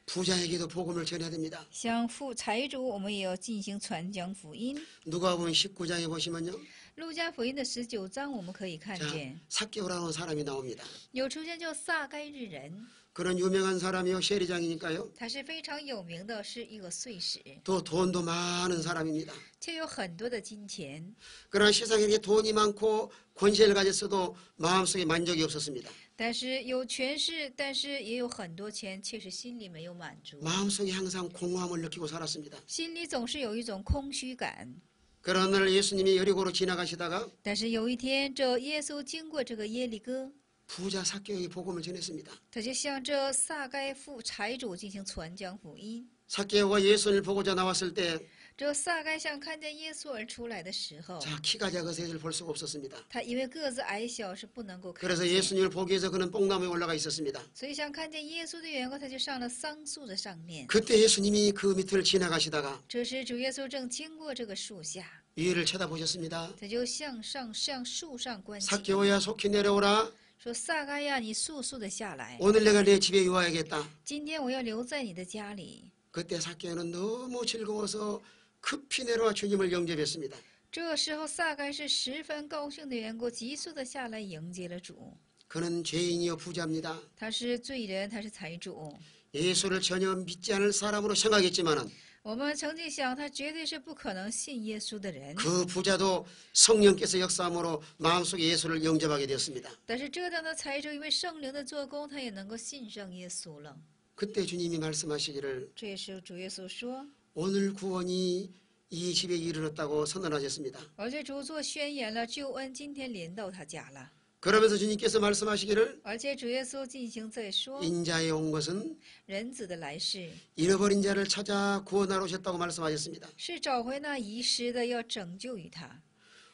부자에게도 복음을 전해야 됩니다. 向富财主，我们也要进行传讲福音。 누가복음 19장에 보시면요. 路加福音的19章，我们可以看 자, 见 삭개오라는 사람이 나옵니다. 有出现叫撒该日人， 그런 유명한 사람이요. 세리장이니까요. 他是非常有名的，是一个税使， 또 돈도 많은 사람입니다. 却有很多的金钱。 그러나 세상에 이렇게 돈이 많고 권세를 가졌어도 마음속에 만족이 없었습니다. 但是有权势，但是也有很多钱，确实心里没有满足， 마음속에 항상 공허함을 느끼고 살았습니다. 心里总是有一种空虚感。 그러나 날 예수님이 여리고로 지나가시다가 但是有一天，这耶稣经过这个耶利哥， 부자 삭개오에게 복음을 전했습니다. 他就向这撒该富财主进行传讲福音。 삭개오가 예수를 보고자 나왔을 때 这撒该想看见耶稣而出来的时候， 자, 키가 작아서 예수를 볼 수가 없었습니다. 他因为个子矮小是不能够看 그래서 见， 예수님을 보기 위해서 그는 뽕나무에 올라가 있었습니다. 所以想看见耶稣的缘故，他就上了桑树的上面。 그때 예수님이 그 밑을 지나가시다가 这时主耶稣正经过这个树下， 위를 쳐다보셨습니다. 他就向上向树上观景， 삭개오야 속히 내려오라. 说：“撒该呀，你速速的下来， 오늘 내가 내 집에 유하야겠다. 今天我要留在你的家里。” 그때 삭개오는 너무 즐거워서 급히 내려와 주님을 영접했습니다. 这时候撒该是十分高兴的缘故，急速的下来迎接了主。 그는 죄인이요 부자입니다. 他是罪人，他是财主。 예수를 전혀 믿지 않을 사람으로 생각했지만은 我们曾经想，他绝对是不可能信耶稣的人。 그 부자도 성령께서 역사함으로 마음속에 예수를 영접하게 되었습니다. 但是这样的财主，因为圣灵的做工，他也能够信上耶稣了。 그때 주님이 말씀하시기를 这时候主耶稣说， 오늘 구원이 이 집에 이르렀다고 선언하셨습니다. 而且主做宣言了，救恩今天临到他家了。 그러면서 주님께서 말씀하시기를 而且主耶稣进行在说， 인자에 온 것은 人子的来世 잃어버린 자를 찾아 구원하러 오셨다고 말씀하셨습니다. 是找回那遗失的，要拯救于他。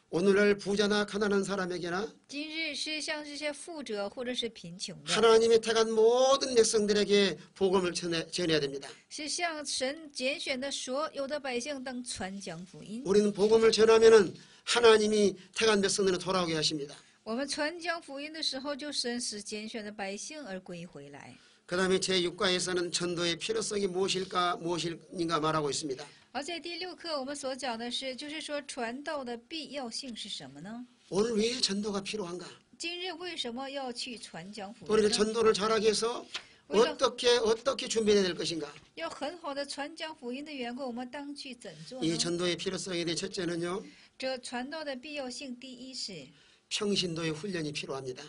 오늘날 부자나 가난한 사람에게나 今日是像这些富者或者是贫穷的， 하나님이 택한 모든 백성들에게 복음을 전해야 됩니다. 是向神拣选的所有的百姓当传讲福音。 우리는 복음을 전하면은 하나님이 택한 백성들은 돌아오게 하십니다. 我们传讲福音的时候，就神使拣选的百姓而归回来。 그 다음에 제6과에서는 전도의 필요성이 무엇인가 말하고 있습니다. 而在第6课，我们所讲的是，就是说传道的必要性是什么呢？ 오늘 왜 전도가 필요한가? 今日为什么要去传讲福 우리가 音呢？ 전도를 잘하기 위해서 어떻게 준비해야 될 것인가? 要很好的传讲福音的缘故，我们当去怎做 이 呢？ 전도의 필요성에 대해 첫째는요. 这传道的必要性，第一是， 평신도의 훈련이 필요합니다.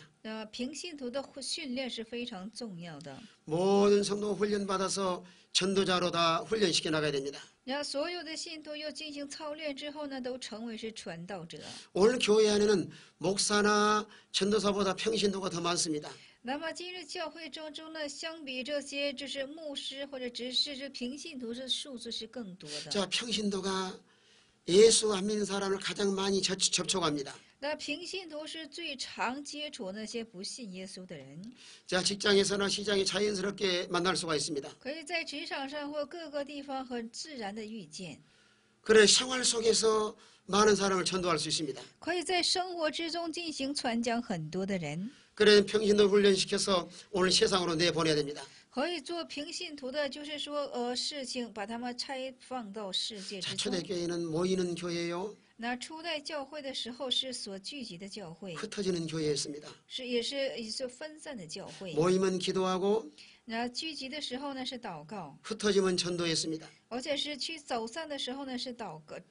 平信徒的训练是非常重要的。 모든 성도가 훈련받아서 전도자로 다 훈련시켜 나가야 됩니다. 然后所有的信徒又进行操练之后呢，都成为是传道者。 오늘 교회 안에는 목사나 전도사보다 평신도가 더 많습니다. 那么今日教会中呢，相比这些就是牧师或者执事，这平信徒是数字是更多的。 자, 평신도가 예수 안 믿는 사람을 가장 많이 접촉합니다. 那平信徒是最常接触那些不信耶稣的人， 자, 직장에서나 시장에 자연스럽게 만날 수가 있습니다. 可以在职场上或各个地方很自然的遇见， 그래 생활 속에서 많은 사람을 전도할 수 있습니다. 可以在生活之中进行传讲很多的人， 그래 평신도 훈련시켜서 오늘 세상으로 내보내야 됩니다. 可以做平信徒的，就是说事情把他们拆放到世界 자, 之中。 초대교회는 모이는 교회요. 那初代教会的时候是所聚集的教会， 흩어지는 교회였습니다. 也是分散的教会。 모이면 기도하고 那聚集的时候呢是祷告， 흩어지면 전도했습니다. 而且是去走散的时候呢是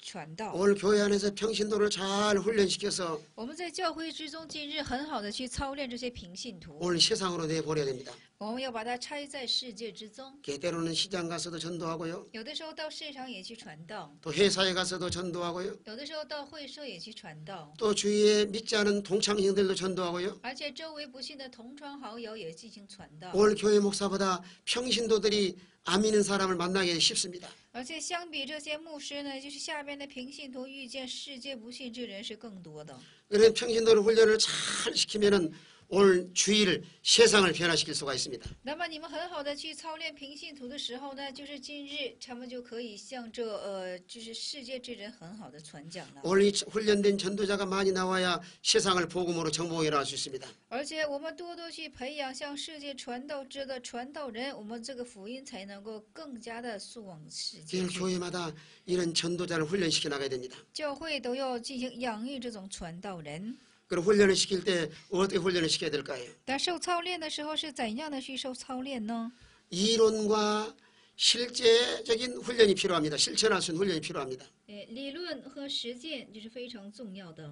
传道。 오늘 교회 안에서 평신도를 잘 훈련시켜서 我们在教会之中，今日很好的去操练这些平信徒， 오늘 세상으로 내보내야 됩니다. 我们要把它拆在世界之中。 때로는 시장 가서도 전도하고요. 有的时候到市场也去传道， 또 회사에 가서도 전도하고요. 有的时候到会社也去传道， 또 주위에 믿지 않은 동창생들도 전도하고요. 而且周围不信的同窗好友也进行传道。 오늘 교회 목사보다 평신도들이 안 믿는 사람을 만나기 쉽습니다. 而且相比这些牧师呢，就是下边的平信徒遇见世界不信之人是更多的。 그래서 평신도를 훈련을 잘 시키면은 오늘 주의를 세상을 변화시킬 수가 있습니다. 那么你们很好的去操练平信徒的时候呢，就是今日他们就可以向这就是世界之人很好的传讲了。 오늘 이 훈련된 전도자가 많이 나와야 세상을 복음으로 정복해 나갈 수 있습니다. 而且我们多多去培养向世界传道之的传道人，我们这个福音才能够更加的送往世界 늘 去。 교회마다 이런 전도자를 훈련시켜 나가야 됩니다. 教会都要进行养育这种传道人。 그럼 훈련을 시킬 때 어떻게 훈련을 시켜야 될까요? 但受操练的时候是怎样的去受操练呢？ 이론과 실제적인 훈련이 필요합니다. 실천할 수 있는 훈련이 필요합니다. 理论和实践就是非常重要的。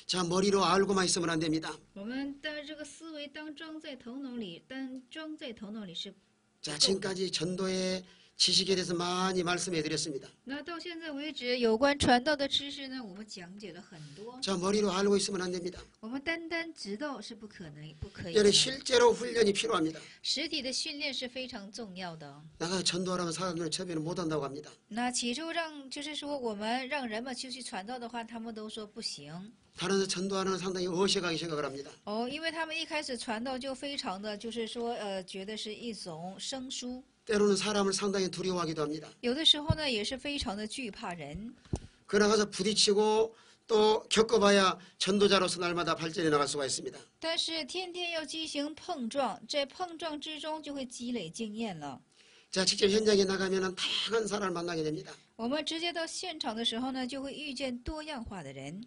자, 머리로 알고만 있으면 안 됩니다. 我们的这个思维当装在头脑里，装在头脑里是 자, 지금까지 전도의 지식에 대해서 많이 말씀해 드렸습니다. 那到现在为止，有关传道的知识呢，我们讲解了很多。 자, 머리로 알고 있으면 안 됩니다. 我们单单知道是不可能，不可以 여러 的。 실제로 훈련이 필요합니다. 实体的训练是非常重要的。 나가 전도하라면 사람들은 처음에는 못한다고 합니다. 那起初就是说我们让人们去传道的话，他们都说不行。 다른 데 전도하는 상당히 어색하게 생각을 합니다. 因为他们一开始传道就非常的，就是说觉得是一种生疏， 때로는 사람을 상당히 두려워하기도 합니다. 有的时候呢也是非常的惧怕人。 그러나 가서 부딪히고 또 겪어봐야 전도자로서 날마다 발전해 나갈 수가 있습니다. 但是天天要进行碰撞，在碰撞之中就会积累经验了。 자, 직접 현장에 나가면 다양한 사람을 만나게 됩니다. 我们直接到现场的时候呢，就会遇见多样化的人。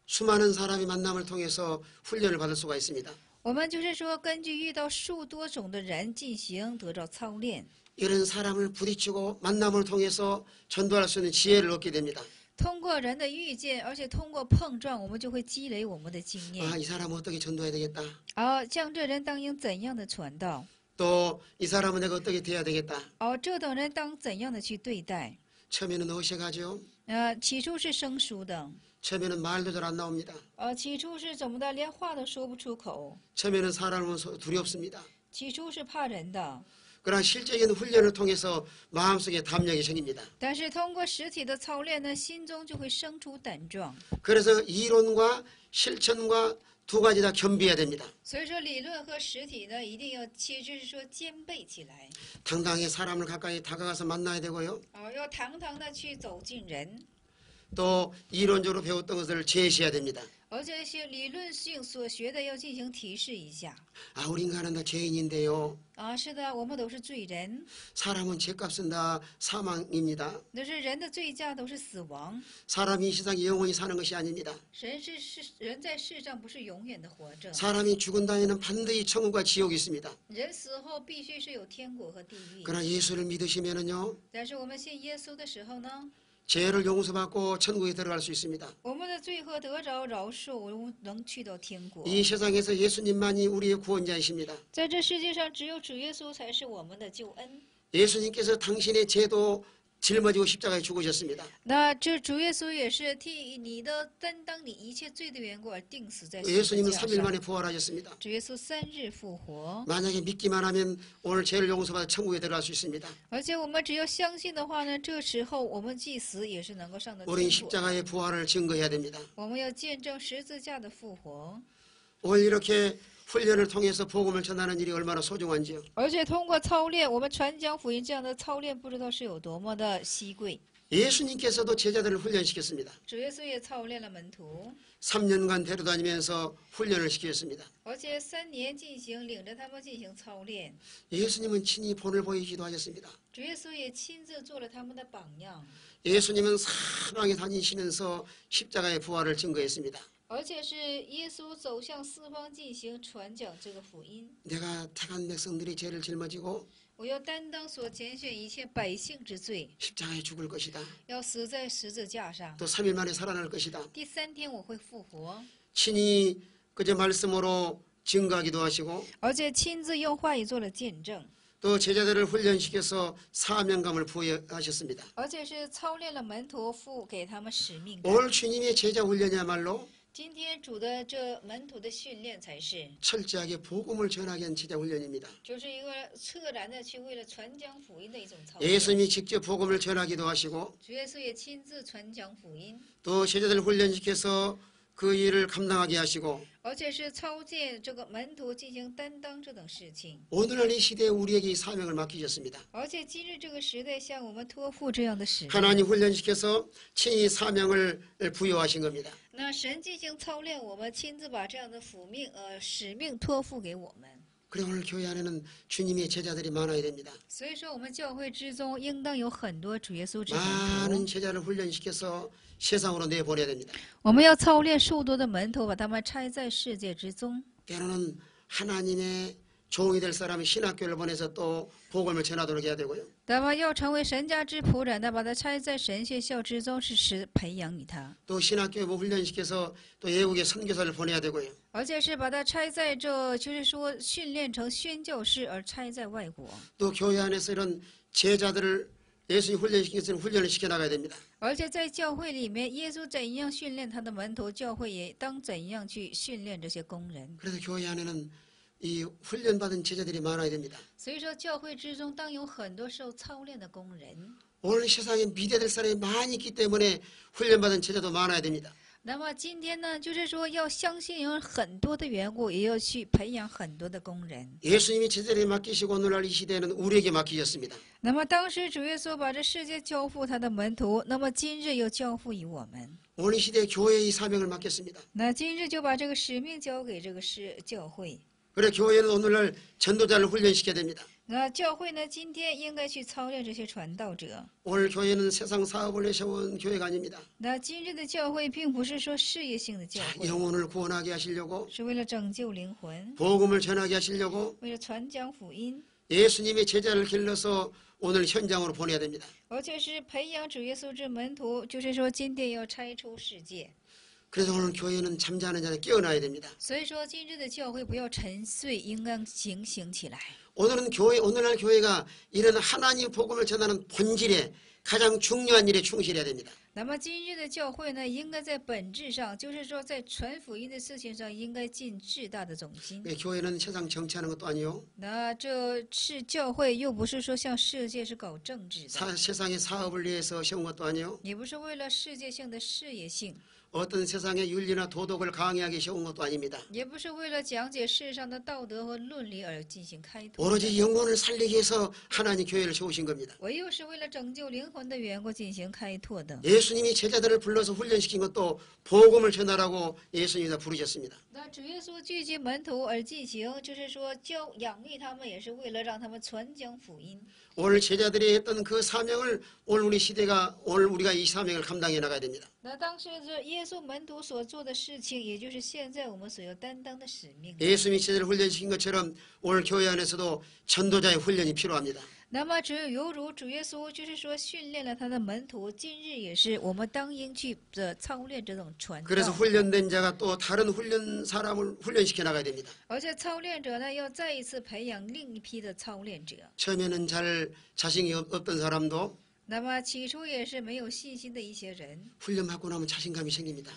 수많은 사람의 만남을 통해서 훈련을 받을 수가 있습니다. 我们就是说，根据遇到数多种的人进行得到操练， 이런 사람을 부딪히고 만남을 통해서 전도할 수 있는 지혜를 얻게 됩니다. 通过人的遇见，而且通过碰撞，我们就会积累我们的经验。 아, 이 사람은 어떻게 전도해야 되겠다. 像这人当应怎样的传道？ 또 이 사람은 내가 어떻게 돼야 되겠다. 这等人当怎样的去对待？ 처음에는 어색하죠. 起初是生疏的， 처음에는 말도 잘 안 나옵니다. 起初是怎么的，连话都说不出口， 처음에는 사람은 두렵습니다. 起初是怕人的。 그러나 실제적인 훈련을 통해서 마음속에 담력이 생깁니다. 但是通过实体的操练呢，心中就会生出胆壮。 그래서 이론과 실천과 두 가지 다 겸비해야 됩니다. 所以说，理论和实体呢，一定要就是说兼备起来。 당당히 사람을 가까이 다가가서 만나야 되고요. 要堂堂的去走进人， 또 이론적으로 배웠던 것을 제시해야 됩니다. 而且一些理论性所学的要进行提示一下。 아, 우리 인간은 다 죄인인데요. 是的，我们都是罪人， 사람은 죄값은 다 사망입니다. 但是人的罪价都是死亡。 사람이 이 세상에 영원히 사는 것이 아닙니다. 人在世上不是永远的活着， 사람이 죽은 다음에는 반드시 천국과 지옥이 있습니다. 人死后必须是有天国和地狱。 그러나 예수를 믿으시면은요, 但是我们信耶稣的时候呢， 죄를 용서받고 천국에 들어갈 수 있습니다. 我们的罪恶得着饶恕，我们能去到天国。 이 세상에서 예수님만이 우리의 구원자이십니다. 在这世界上，只有主耶稣才是我们的救恩。 예수님께서 당신의 죄도 짊어지고 십자가에 죽으셨습니다. 那这主耶稣也是替你的担当你一切罪的缘故而钉死在十字 예수님은 架 3일 上。 만에 부활하셨습니다. 主耶稣3日复活， 만약에 믿기만 하면 오늘 죄를 용서받아 천국에 들어갈 수 있습니다. 而且我们只要相信的话呢，这时候我们即死也是能够上到 우린 天国。 십자가의 부활을 증거해야 됩니다. 我们要见证十字架的复活， 오늘 이렇게 훈련을 통해서 복음을 전하는 일이 얼마나 소중한지요. 而且通过操练，我们传讲福音这样的操练，不知道是有多么的稀贵。 예수님께서도 제자들을 훈련시켰습니다. 主耶稣也操练了门徒， 3년간 데려다니면서 훈련을 시키셨습니다. 而且3年领着他们进行操练。 예수님은 친히 본을 보이기도 하셨습니다. 主耶稣也亲自做了他们的榜样， 예수님은 사방에 다니시면서 십자가의 부활을 증거했습니다. 而且是耶稣走向四方进行传讲这个福音。 내가 택한 백성들이 죄를 짊어지고 我要担当所拣选一切百姓之罪， 십자가에 죽을 것이다. 要死在十字架上。 또 3일 만에 살아날 것이다. 第3天我会复活， 친히 그저 말씀으로 증거하기도 하시고 而且亲自用话语做了见证， 또 제자들을 훈련시켜서 사명감을 부여하셨습니다. 而且是操练了门徒，赋给他们使命感。 오늘 주님의 제자 훈련이야말로 今天主的这门徒的训练才是， 철저하게 복음을 전하기 위한 제자 훈련입니다. 就是一个彻然的去为了传讲福音的一种操练。 예수님이 직접 복음을 전하기도 하시고 主耶稣也亲自传讲福音， 또 제자들을 훈련시켜서 그 일을 감당하게 하시고 而且是操见这个门徒进行担当这等事情。 오늘날 이 시대에 우리에게 이 사명을 맡기셨습니다. 而且今日这个时代向我们托付这样的使命， 하나님 훈련시켜서 친히 사명을 부여하신 겁니다. 那神进行操练，我们亲自把这样的使命托付给我们。 그래 오늘 교회 안에는 주님의 제자들이 많아야 됩니다. 所以说，我们教会之中应当有很多主耶稣之门 많은 徒。 제자를 훈련시켜서 세상으로 내보내야 됩니다. 我们要操练数多的门徒，把他们拆在世界之中。 때로는 하나님의 종이 될 사람이 신학교를 보내서 또 복음을 전하도록 해야 되고요. 那么要成为神家之仆人的，把他拆在神学校之中，是培养你他， 또 신학교에 훈련시켜서 또 외국에 선교사를 보내야 되고요. 而且是把他拆在这，就是说训练成宣教士而拆在外国。 또 교회 안에서 이런 제자들을 예수님 훈련시켜서 훈련을 시켜나가야 됩니다. 而且在教会里面，耶稣怎样训练他的门徒，教会也当怎样去训练这些工人。 그래서 교회 안에는 이 훈련받은 제자들이 많아야 됩니다. 所以说，教会之中当有很多受操练的工人。 오늘 세상에 믿어야 될 사람이 많이 있기 때문에 훈련받은 제자도 많아야 됩니다. 那么今天呢，就是说要相信有很多的缘故，也要去培养很多的工人。 예수님이 제자들에 맡기시고 오늘날 이 시대에는 우리에게 맡기셨습니다. 那么当时主耶稣把这世界交付他的门徒，那么今日又交付于我们。 오늘 시대에 교회의 사명을 맡겼습니다. 那今日就把这个使命交给这个教会。 그래 교회는 오늘날 전도자를 훈련시켜야 됩니다. 那教会呢，今天应该去操练这些传道者。 오늘 교회는 세상 사업을 내세운 교회가 아닙니다. 那今日的教会并不是说事业性的教会， 영혼을 구원하게 하시려고 是为了拯救灵魂， 복음을 전하게 하시려고 为了传讲福音， 예수님의 제자를 길러서 오늘 현장으로 보내야 됩니다. 而且是培养主耶稣之门徒，就是说今天要拆出世界。 그래서 오늘 교회는 잠자는 자를 깨어나야 됩니다. 所以说，今日的教会不要沉睡，应当警醒起来。 오늘날 교회가 이런 하나님 복음을 전하는 본질에 가장 중요한 일에 충실해야 됩니다. 那么今日的教会呢，应该在本质上，就是说在传福音的事情上，应该尽至大的总心。 왜 교회는 세상 정치하는 것도 아니요. 那这是教会，又不是说像世界是搞政治的， 세상의 사업을 위해서 세운 것도 아니요. 也不是为了世界性的事业性， 어떤 세상의 윤리나 도덕을 강의하기 세운 것도 아닙니다. 也不是为了讲解世上的道德和论理而进行开拓， 오로지 영혼을 살리기 위해서 하나님 교회를 세우신 겁니다. 唯有是为了拯救灵魂的缘故进行开拓的。 예수님이 제자들을 불러서 훈련시킨 것도 복음을 전하라고 예수님이 다 부르셨습니다. 那主耶稣聚集门徒而进行，就是说养育他们，也是为了让他们传讲福音。 오늘 제자들이 했던 그 사명을 오늘 우리 시대가 오늘 우리가 이 사명을 감당해 나가야 됩니다. 那当时这耶稣门徒所做的事情，也就是现在我们所要担当的使命。 예수님이 제자를 훈련시킨 것처럼 오늘 교회 안에서도 전도자의 훈련이 필요합니다. 那么只有犹如主耶稣，就是说训练了他的门徒，今日也是我们当应去的操练这种传道。 그래서 훈련된 자가 또 다른 훈련 사람을 훈련시켜 나가야 됩니다. 而且操练者呢，要再一次培养另一批的操练者。 처음에는 잘 자신이 없던 사람도 那么起初也是没有信心的一些人， 훈련받고 나면 자신감이 생깁니다.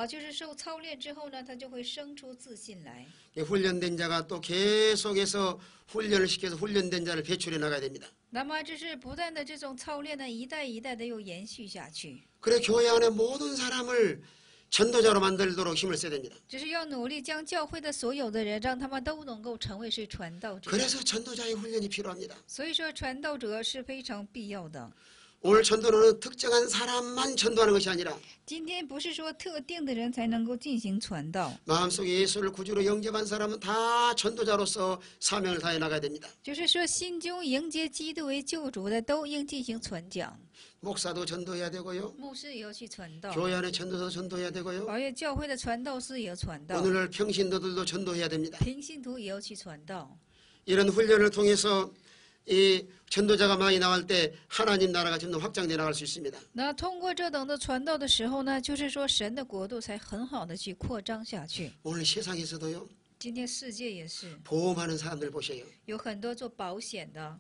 就是受操练之后呢，他就会生出自信来。 훈련된 자가 또 계속해서 훈련을 시켜서 훈련된 자를 배출해 나가야 됩니다. 那么这是不断的这种操练呢，一代一代的又延续下去。 그래 교회 안에 모든 사람을 전도자로 만들도록 힘을 써야 됩니다. 只是要努力将教会的所有的人，让他们都能够成为是传道者。 그래서 전도자의 훈련이 필요합니다. 所以说，传道者是非常必要的。 오늘 전도는 특정한 사람만 전도하는 것이 아니라 今天不是说特定的人才能够进行传道， 마음속에 예수를 구주로 영접한 사람은 다 전도자로서 사명을 다해 나가야 됩니다. 就是说心中迎接基督为救主的，都应进行传讲。 목사도 전도해야 되고요. 牧师也要去传道， 교회 안에 전도사도 전도해야 되고요. 而且教会的传道师也要传道， 오늘날 평신도들도 전도해야 됩니다. 平信徒也要去传道。 이런 훈련을 통해서 이 전도자가 많이 나갈 때 하나님 나라가 좀 더 확장돼 나갈 수 있습니다. 那通过这等的传道的时候呢，就是说神的国度才很好的去扩张下去。 오늘 세상에서도요. 今天世界也是 보험하는 사람들 보세요. 有很多做保险的，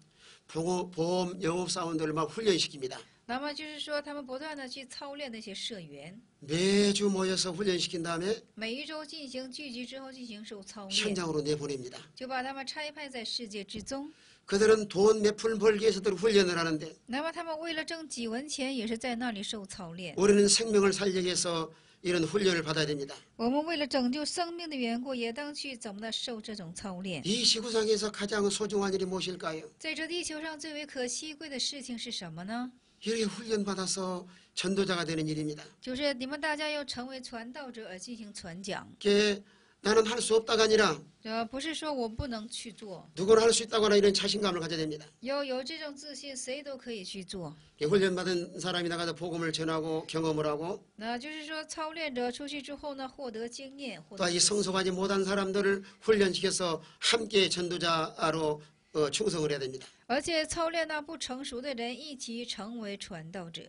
보험 영업사원들을 막 훈련시킵니다. 那么就是说他们不断的去操练那些社员， 매주 모여서 훈련시킨 다음에 每一周进行聚集之后进行受操练， 현장으로 내보냅니다. 就把他们差派在世界之中。 그들은 돈 몇 푼 벌기 위해서들 훈련을 하는데 那么他们为了挣几文钱，也是在那里受操练。 우리는 생명을 살리기 위해서 이런 훈련을 받아야 됩니다. 我们为了拯救生命的缘故，也当去怎么的受这种操练。 이 지구상에서 가장 소중한 일이 무엇일까요? 在这地球上最为可惜贵的事情是什么呢？ 이렇게 훈련받아서 전도자가 되는 일입니다. 就是你们大家要成为传道者而进行传讲。 이게 나는 할 수 없다가 아니라 不是说我不能去做， 누구나 할 수 있다거나 이런 자신감을 가져야 됩니다. 要有这种自信，谁都可以去做。 훈련받은 사람이 나가서 복음을 전하고 경험을 하고 那就是说，操练者出去之后呢，获得经验，获 또 得 이 성숙하지 못한 사람들을 훈련시켜서 함께 전도자로 충성을 해야 됩니다. 而且操练那不成熟的人一起成为传道者。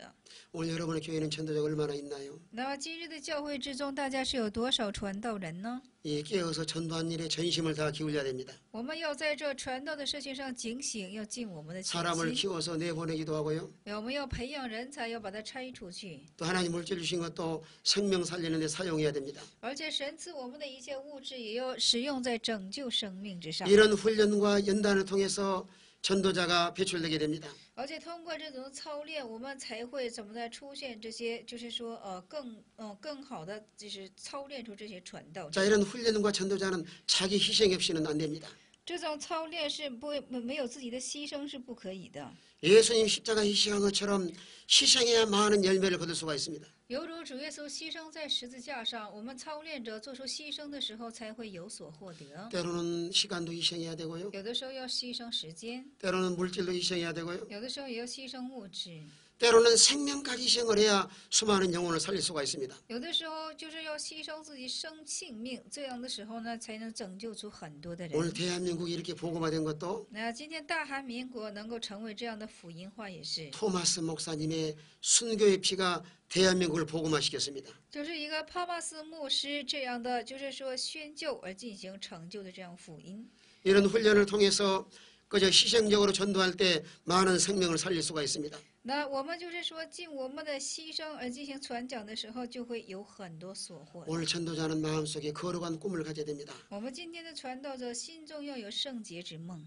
오늘 여러분의 교회는 전도자가 얼마나 있나요? 那么今日的教会之中，大家是有多少传道人呢？ 이 깨어서 전도한 일에 전심을 다 기울여야 됩니다. 我们要在这传道的事情上警醒，要尽我们的全 사람을 心。 키워서 내보내기도 하고요. 我们要培养人才，要把它拆出去。 또 하나님 물질 주신 것도 생명 살리는 데 사용해야 됩니다. 而且神赐我们的一切物质，也要使用在拯救生命之上。 이런 훈련과 연단을 통해서 전도자가 배출되게 됩니다. 而且通过这种操练，我们才会怎么的出现这些，就是说更好的，就是操练出这些传道者。 자, 이런 훈련과 전도자는 자기 희생 없이는 안 됩니다. 这种操练是没有自己的牺牲是不可以的。 예수님 십자가 희생한 것처럼 희생해야 많은 열매를 거둘 수가 있습니다. 犹如主耶稣牺牲在十字架上，我们操练者做出牺牲的时候，才会有所获得。 때로는 시간도 희생해야 되고요. 有的时候要牺牲时间， 때로는 물질도 희생해야 되고요. 有的时候也要牺牲物质， 때로는 생명까지 희생을 해야 수많은 영혼을 살릴 수가 있습니다. 有的时候就是要牺牲自己性命，这样的时候呢，才能拯救出很多的 오늘 人。 대한민국이 이렇게 복음화된 것도 那今天大韩民国能够成为这样的福音化，也是 토마스 목사님의 순교의 피가 대한민국을 복음화시켰습니다. 就是一个帕马斯牧师这样的，就是说宣教而进行成就的这样福音。 이런 훈련을 통해서 그저 희생적으로 전도할 때 많은 생명을 살릴 수가 있습니다. 那我们就是说，尽我们的牺牲而进行传讲的时候，就会有很多所获。 오늘 전도자는 마음속에 거룩한 꿈을 가져야 됩니다. 我们今天的传道者心中要有圣洁之梦，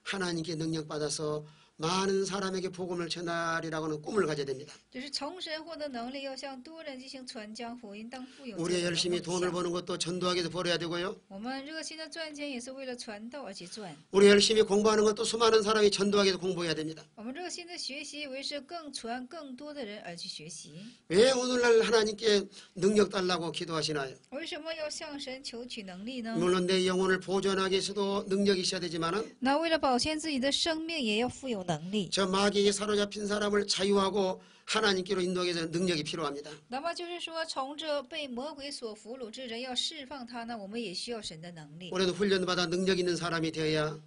하나님께 능력받아서 많은 사람에게 복음을 전하리라고 하는 꿈을 가져야 됩니다. 就是从神获得能力，要向多人进行传讲福音，当富有。 우리가 열심히 돈을 버는 것도 전도하기 위해서 벌어야 되고요. 我们热心的赚钱也是为了传道而去赚。 우리 열심히 공부하는 것도 수많은 사람이 전도하기 위해서 공부해야 됩니다. 我们热心的学习，为是更传更多的人而去学习。 왜 오늘날 하나님께 능력 달라고 기도하시나요? 为什么要向神求取能力呢？ 물론 내 영혼을 보존하기 위해서도 능력이 있어야 되지만은 那为了保全自己的生命，也要富有能力。 저 마귀에게 사로잡힌 사람을 자유하고 하나님께로 인도하기 위해서 능력이 필요합니다. 那么就是说，从这被魔鬼所俘虏之人要释放他呢，我们也需要神的能力。 우리는 훈련받아 능력 있는 사람이 되어야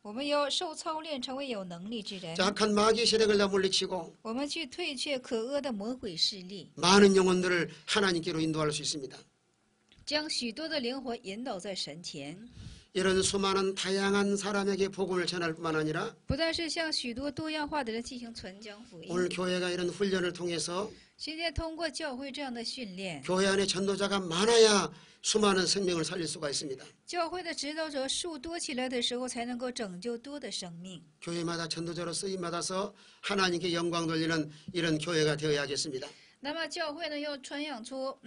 我们要受操练，成为有能力之人。 저 악한 마귀의 세력을 다 물리치고 我们去退却可恶的魔鬼势力， 많은 영혼들을 하나님께로 인도할 수 있습니다. 将许多的灵魂引导在神前。 이런 수많은 다양한 사람에게 복음을 전할 뿐만 아니라 不但是向许多多样化的人进行传讲福音， 오늘 교회가 이런 훈련을 통해서 现在通过教会这样的训练， 교회 안에 전도자가 많아야 수많은 생명을 살릴 수가 있습니다. 教会的指导者数多起来的时候，才能够拯救多的生命。 교회마다 전도자로 쓰임받아서 하나님께 영광 돌리는 이런 교회가 되어야겠습니다. 那么教会呢，要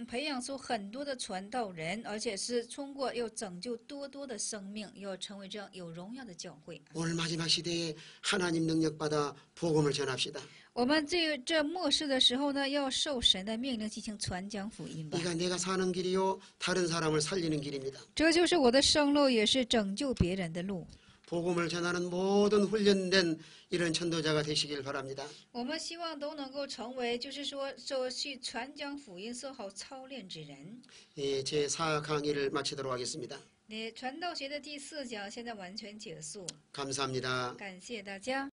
培养出很多的传道人，而且是通过要拯救多的生命，要成为这样有荣耀的教会。 오늘 마지막 시대에 하나님 능력받아 복음을 전합시다. 我们这末世的时候呢，要受神的命令进行传讲福音吧。 이가 내가 사는 길이요 다른 사람을 살리는 길입니다. 这就是我的生路，也是拯救别人的路。 복음을 전하는 모든 훈련된 이런 전도자가 되시길 바랍니다. 我们希望都能够成为，就是说去传讲福音、受好操练之人。 예, 제 4강의를 마치도록 하겠습니다. 传道学的第4讲现在完全结束， 감사합니다. 感谢大家。